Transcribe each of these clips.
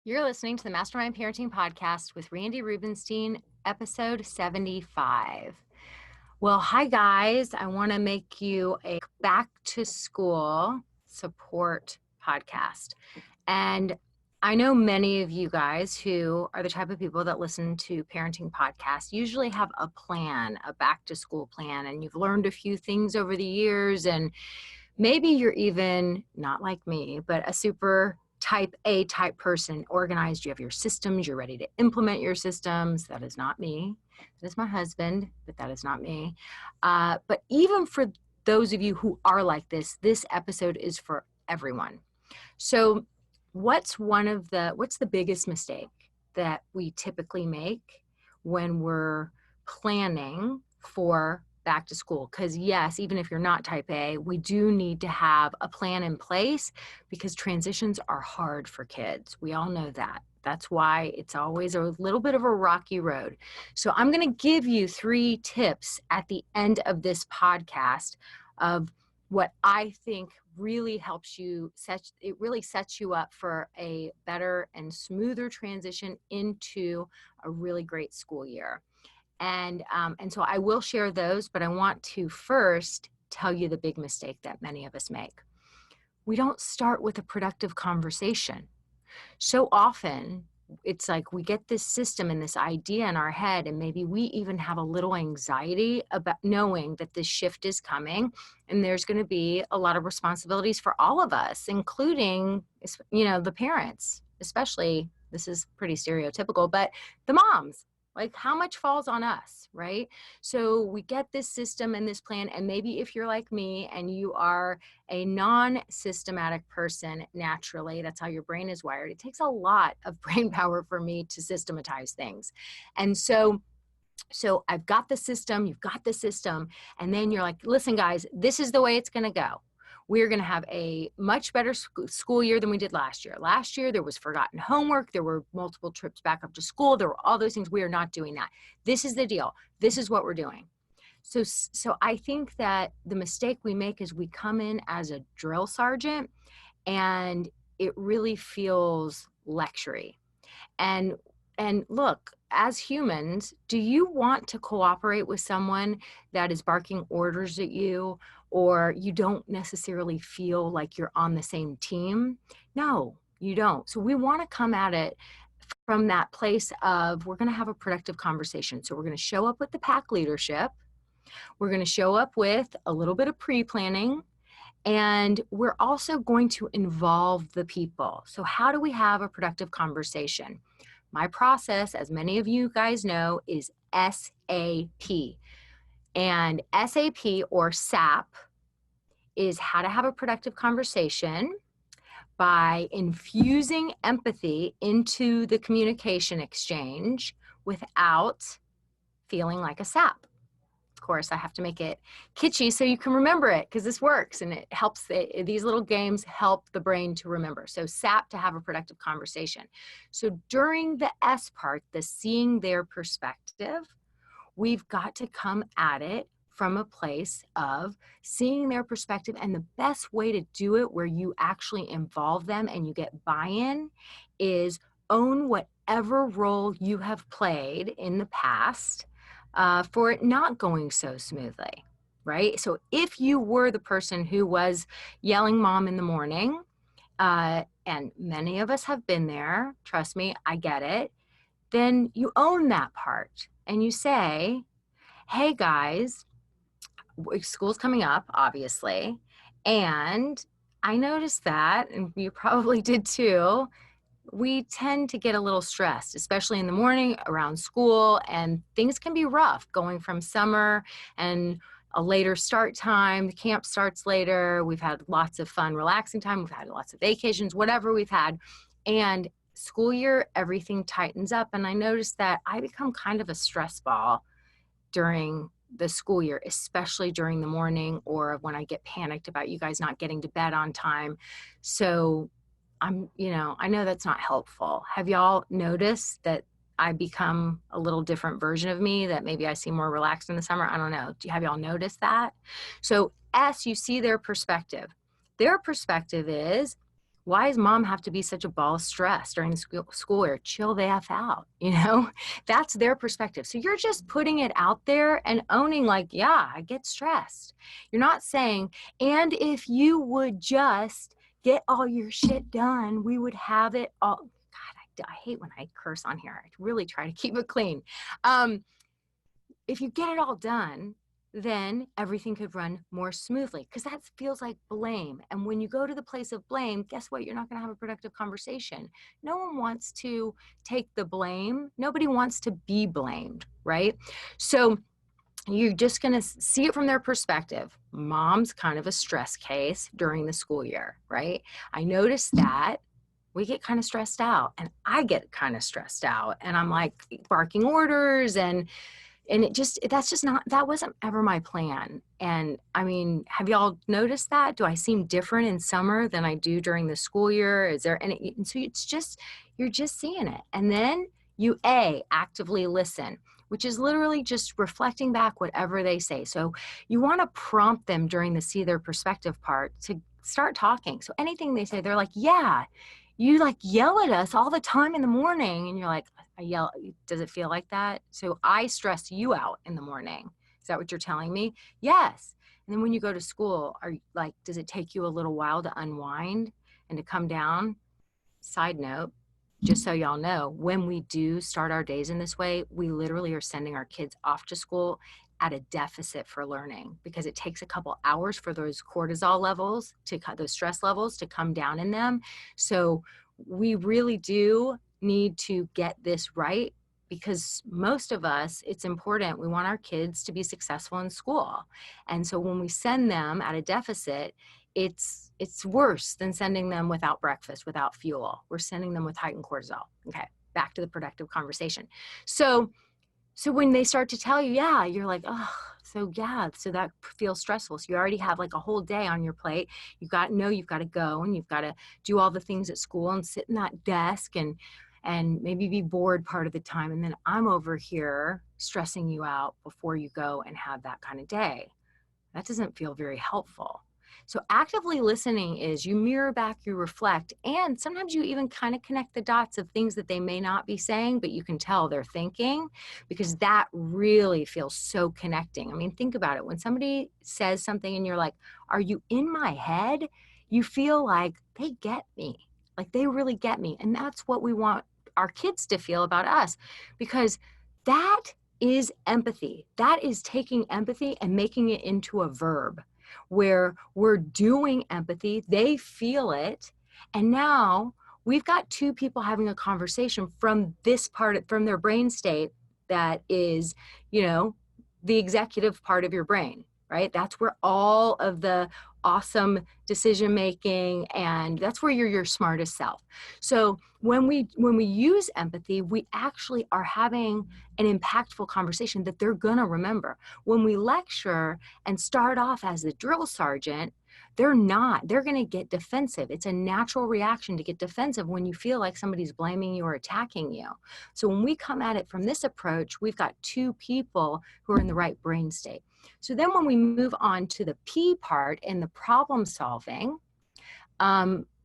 You're listening to the Mastermind Parenting Podcast with Randy Rubenstein, episode 75. Well, hi guys. I want to make you a back to school support podcast. And I know many of you guys who are the type of people that listen to parenting podcasts usually have a plan, a back to school plan, and you've learned a few things over the years. And maybe you're even not like me, but a super type A type person, organized. You have your systems, you're ready to implement your systems. That is not me. That is my husband, but that is not me. But even for those of you who are like this episode is for everyone. So what's the biggest mistake that we typically make when we're planning for back to school? Because yes, even if you're not type A, we do need to have a plan in place because transitions are hard for kids. We all know that. That's why it's always a little bit of a rocky road. So I'm going to give you 3 tips at the end of this podcast of what I think really helps you it really sets you up for a better and smoother transition into a really great school year. And so I will share those, but I want to first tell you the big mistake that many of us make. We don't start with a productive conversation. So often it's like we get this system and this idea in our head, and maybe we even have a little anxiety about knowing that this shift is coming and there's going to be a lot of responsibilities for all of us, including, the parents, especially. This is pretty stereotypical, but the moms. Like, how much falls on us, right? So we get this system and this plan, and maybe if you're like me and you are a non-systematic person naturally, that's how your brain is wired. It takes a lot of brain power for me to systematize things. And so I've got the system, you've got the system, and then you're like, listen, guys, this is the way it's going to go. We're going to have a much better school year than we did last year. Last year, there was forgotten homework. There were multiple trips back up to school. There were all those things. We are not doing that. This is the deal. This is what we're doing. So I think that the mistake we make is we come in as a drill sergeant, and it really feels lectury. And look, as humans, do you want to cooperate with someone that is barking orders at you, or you don't necessarily feel like you're on the same team? No, you don't. So we want to come at it from that place of, we're going to have a productive conversation. So we're going to show up with the pack leadership. We're going to show up with a little bit of pre-planning. And we're also going to involve the people. So how do we have a productive conversation? My process, as many of you guys know, is SAP. And SAP, or SAP, is how to have a productive conversation by infusing empathy into the communication exchange without feeling like a sap. Of course, I have to make it kitschy so you can remember it, because this works and it helps. These little games help the brain to remember. So SAP, to have a productive conversation. So during the S part, the seeing their perspective, we've got to come at it from a place of seeing their perspective. And the best way to do it, where you actually involve them and you get buy-in, is own whatever role you have played in the past for it not going so smoothly, right? So if you were the person who was yelling mom in the morning, and many of us have been there, trust me, I get it, then you own that part and you say, hey guys, school's coming up, obviously, and I noticed that, and you probably did too, we tend to get a little stressed, especially in the morning around school, and things can be rough going from summer and a later start time. The camp starts later. We've had lots of fun, relaxing time. We've had lots of vacations, whatever we've had. And school year, everything tightens up. And I noticed that I become kind of a stress ball during the school year, especially during the morning, or when I get panicked about you guys not getting to bed on time. So I know that's not helpful. Have y'all noticed that I become a little different version of me, that maybe I seem more relaxed in the summer? I don't know. Have y'all noticed that? So S, you see their perspective. Their perspective is, Why does mom have to be such a ball of stress during the school year? Chill the F out, you know? That's their perspective. So you're just putting it out there and owning like, yeah, I get stressed. You're not saying, and if you would just get all your shit done, we would have it all. God, I hate when I curse on here. I really try to keep it clean. If you get it all done, then everything could run more smoothly, because that feels like blame. And when you go to the place of blame, guess what? You're not going to have a productive conversation. No one wants to take the blame. Nobody wants to be blamed, right? So you're just going to see it from their perspective. Mom's kind of a stress case during the school year, right? I noticed that we get kind of stressed out, and I get kind of stressed out, and I'm like barking orders, and that wasn't ever my plan. And I mean, have y'all noticed that? Do I seem different in summer than I do during the school year? Is there any, and so you're just seeing it. And then you actively listen, which is literally just reflecting back whatever they say. So you want to prompt them during the see their perspective part to start talking. So anything they say, they're like, yeah, you like yell at us all the time in the morning. And you're like, I yell, does it feel like that? So I stress you out in the morning. Is that what you're telling me? Yes. And then when you go to school, does it take you a little while to unwind and to come down? Side note, just so y'all know, when we do start our days in this way, we literally are sending our kids off to school at a deficit for learning, because it takes a couple hours for those cortisol levels those stress levels to come down in them. So we really do need to get this right, because most of us, it's important. We want our kids to be successful in school. And so when we send them at a deficit, it's worse than sending them without breakfast, without fuel. We're sending them with heightened cortisol. Okay, back to the productive conversation. So when they start to tell you, yeah, you're like, oh, so that feels stressful. So you already have like a whole day on your plate. You've got to go, and you've got to do all the things at school and sit in that desk and maybe be bored part of the time. And then I'm over here stressing you out before you go and have that kind of day. That doesn't feel very helpful. So actively listening is you mirror back, you reflect, and sometimes you even kind of connect the dots of things that they may not be saying, but you can tell they're thinking, because that really feels so connecting. I mean, think about it. When somebody says something and you're like, are you in my head? You feel like they get me, like they really get me. And that's what we want our kids to feel about us, because that is empathy. That is taking empathy and making it into a verb, where we're doing empathy, they feel it, and now we've got two people having a conversation from this part, from their brain state that is, the executive part of your brain, right? That's where all of the awesome decision making, and that's where you're your smartest self. So when we use empathy, we actually are having an impactful conversation that they're gonna remember. When we lecture and start off as the drill sergeant, they're gonna get defensive. It's a natural reaction to get defensive when you feel like somebody's blaming you or attacking you. So when we come at it from this approach, we've got two people who are in the right brain state. So then when we move on to the P part in the problem solving,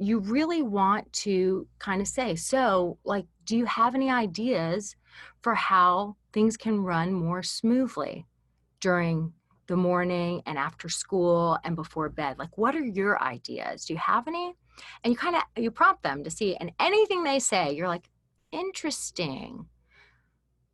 you really want to kind of say, so like, do you have any ideas for how things can run more smoothly during the morning and after school and before bed? Like, what are your ideas? Do you have any? And you prompt them to see, and anything they say, you're like, interesting.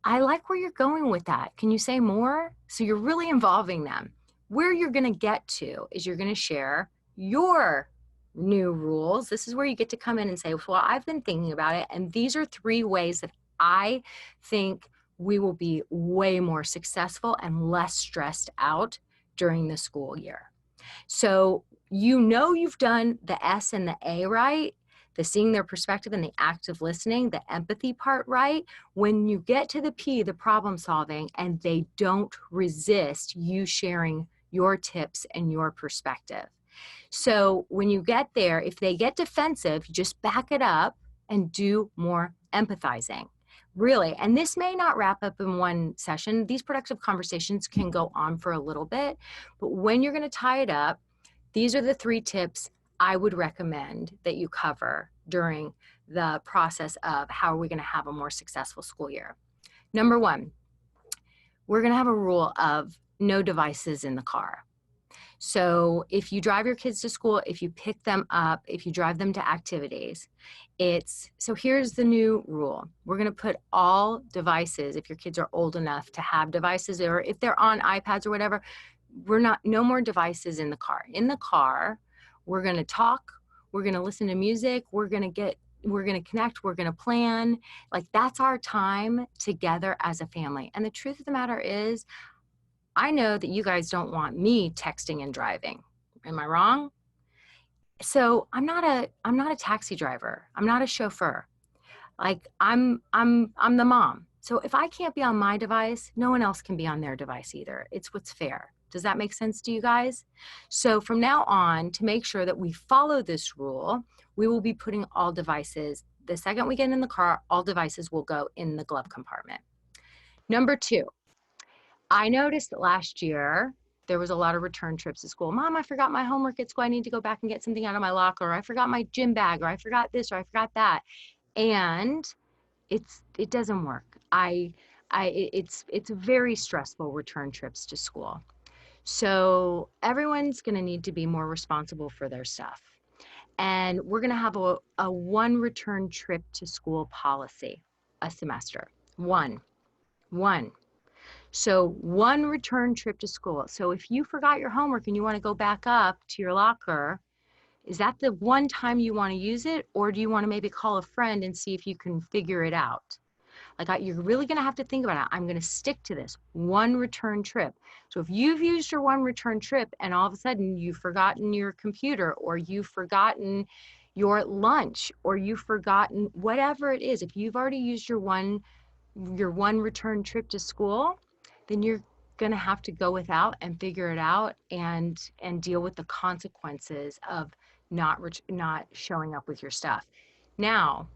I like where you're going with that. Can you say more? So you're really involving them. Where you're going to get to is you're going to share your new rules. This is where you get to come in and say, well, I've been thinking about it, and these are 3 ways that I think we will be way more successful and less stressed out during the school year. So you've done the S and the A right, the seeing their perspective and the active listening, the empathy part right. When you get to the P, the problem solving, and they don't resist you sharing your tips and your perspective. So when you get there, if they get defensive, just back it up and do more empathizing. Really, and this may not wrap up in one session. These productive conversations can go on for a little bit, but when you're going to tie it up, these are the 3 tips I would recommend that you cover during the process of how are we going to have a more successful school year. Number one, we're going to have a rule of no devices in the car. So if you drive your kids to school, if you pick them up, if you drive them to activities, so here's the new rule. We're going to put all devices, if your kids are old enough to have devices, or if they're on iPads or whatever, no more devices in the car. In the car, we're going to talk, we're going to listen to music, we're going to connect, we're going to plan. Like, that's our time together as a family. And the truth of the matter is, I know that you guys don't want me texting and driving. Am I wrong? So I'm not a taxi driver. I'm not a chauffeur. Like, I'm the mom. So if I can't be on my device, no one else can be on their device either. It's what's fair. Does that make sense to you guys? So from now on, to make sure that we follow this rule, we will be putting all devices, the second we get in the car, all devices will go in the glove compartment. Number two, I noticed that last year there was a lot of return trips to school. Mom, I forgot my homework at school. I need to go back and get something out of my locker. Or I forgot my gym bag, or I forgot this, or I forgot that. And it doesn't work. It's very stressful, return trips to school. So everyone's going to need to be more responsible for their stuff. And we're going to have a one return trip to school policy a semester. One. So one return trip to school. So if you forgot your homework and you want to go back up to your locker, is that the one time you want to use it? Or do you want to maybe call a friend and see if you can figure it out? Like, you're really going to have to think about it. I'm going to stick to this one return trip. So if you've used your one return trip and all of a sudden you've forgotten your computer, or you've forgotten your lunch, or you've forgotten whatever it is, if you've already used your one return trip to school, then you're going to have to go without and figure it out and deal with the consequences of not showing up with your stuff. Now,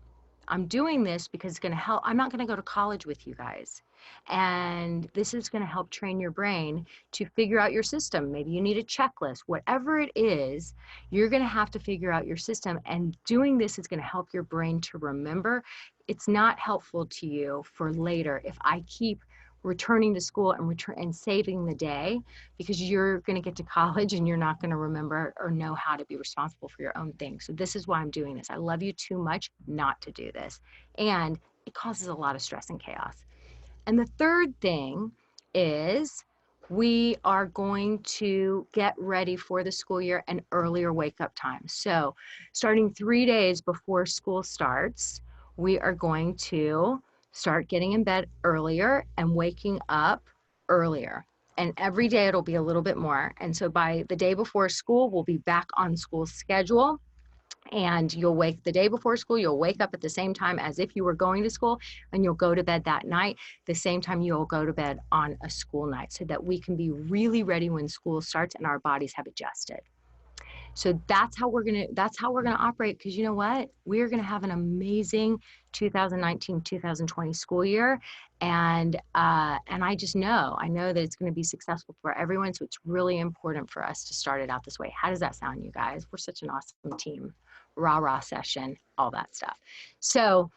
I'm doing this because it's going to help. I'm not going to go to college with you guys. And this is going to help train your brain to figure out your system. Maybe you need a checklist. Whatever it is, you're going to have to figure out your system. And doing this is going to help your brain to remember. It's not helpful to you for later if I keep returning to school and saving the day, because you're going to get to college and you're not going to remember or know how to be responsible for your own things. So this is why I'm doing this. I love you too much not to do this. And it causes a lot of stress and chaos. And the third thing is, we are going to get ready for the school year an earlier wake up time. So starting 3 days before school starts, we are going to start getting in bed earlier and waking up earlier. And every day it'll be a little bit more. And so by the day before school, we'll be back on school schedule. And you'll wake the day before school, you'll wake up at the same time as if you were going to school, and you'll go to bed that night, the same time you'll go to bed on a school night, so that we can be really ready when school starts and our bodies have adjusted. So that's how we're gonna operate, because you know what? We're gonna have an amazing 2019-2020 school year, and I know that it's gonna be successful for everyone. So it's really important for us to start it out this way. How does that sound, you guys? We're such an awesome team. Rah session, all that stuff. So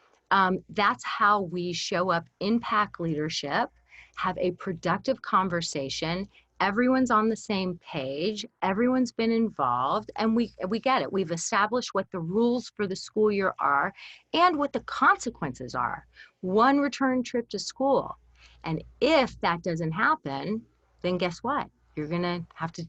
that's how we show up in pack leadership, have a productive conversation. Everyone's on the same page, everyone's been involved, and we get it. We've established what the rules for the school year are and what the consequences are. One return trip to school. And if that doesn't happen, then guess what? You're gonna have to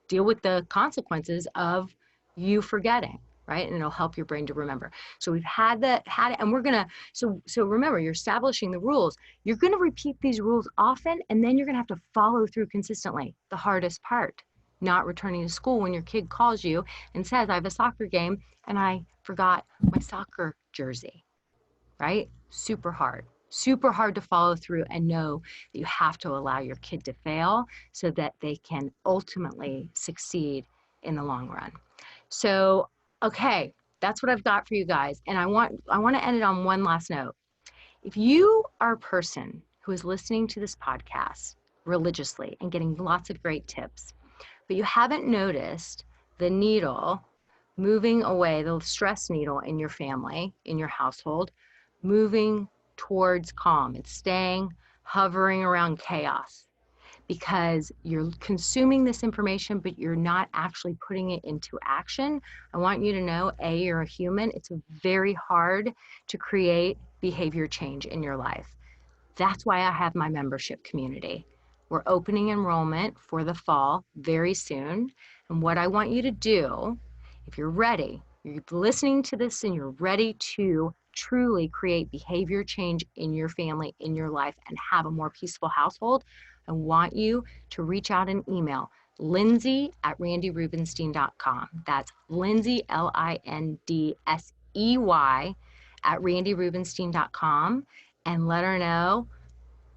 deal with the consequences of you forgetting, right? And it'll help your brain to remember. So we've had it, and we're gonna, so remember, you're establishing the rules. You're gonna repeat these rules often, and then you're gonna have to follow through consistently. The hardest part, not returning to school when your kid calls you and says, I have a soccer game and I forgot my soccer jersey, right? Super hard to follow through and know that you have to allow your kid to fail so that they can ultimately succeed in the long run. So, okay, that's what I've got for you guys. And I want to end it on one last note. If you are a person who is listening to this podcast religiously and getting lots of great tips, but you haven't noticed the needle moving away the stress needle in your family, in your household, moving towards calm. It's staying hovering around chaos because you're consuming this information, but you're not actually putting it into action. I want you to know, A, you're a human. It's very hard to create behavior change in your life. That's why I have my membership community. We're opening enrollment for the fall very soon. And what I want you to do, if you're ready, you're listening to this and you're ready to truly create behavior change in your family, in your life, and have a more peaceful household, I want you to reach out and email Lindsay@randyrubenstein.com. That's Lindsay, Lindsey, @randyrubenstein.com, and let her know,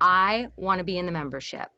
I want to be in the membership.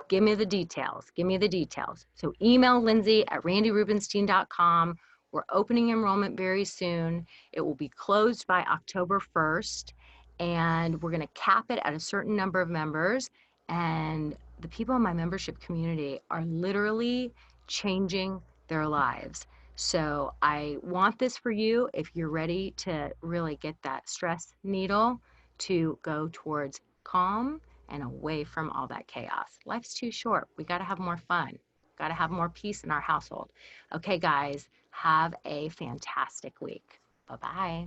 Give me the details. Give me the details. So email Lindsay@randyrubenstein.com. We're opening enrollment very soon. It will be closed by October 1st, and we're going to cap it at a certain number of members. And the people in my membership community are literally changing their lives. So I want this for you if you're ready to really get that stress needle to go towards calm and away from all that chaos. Life's too short. We got to have more fun. Got to have more peace in our household. Okay, guys, have a fantastic week. Bye-bye.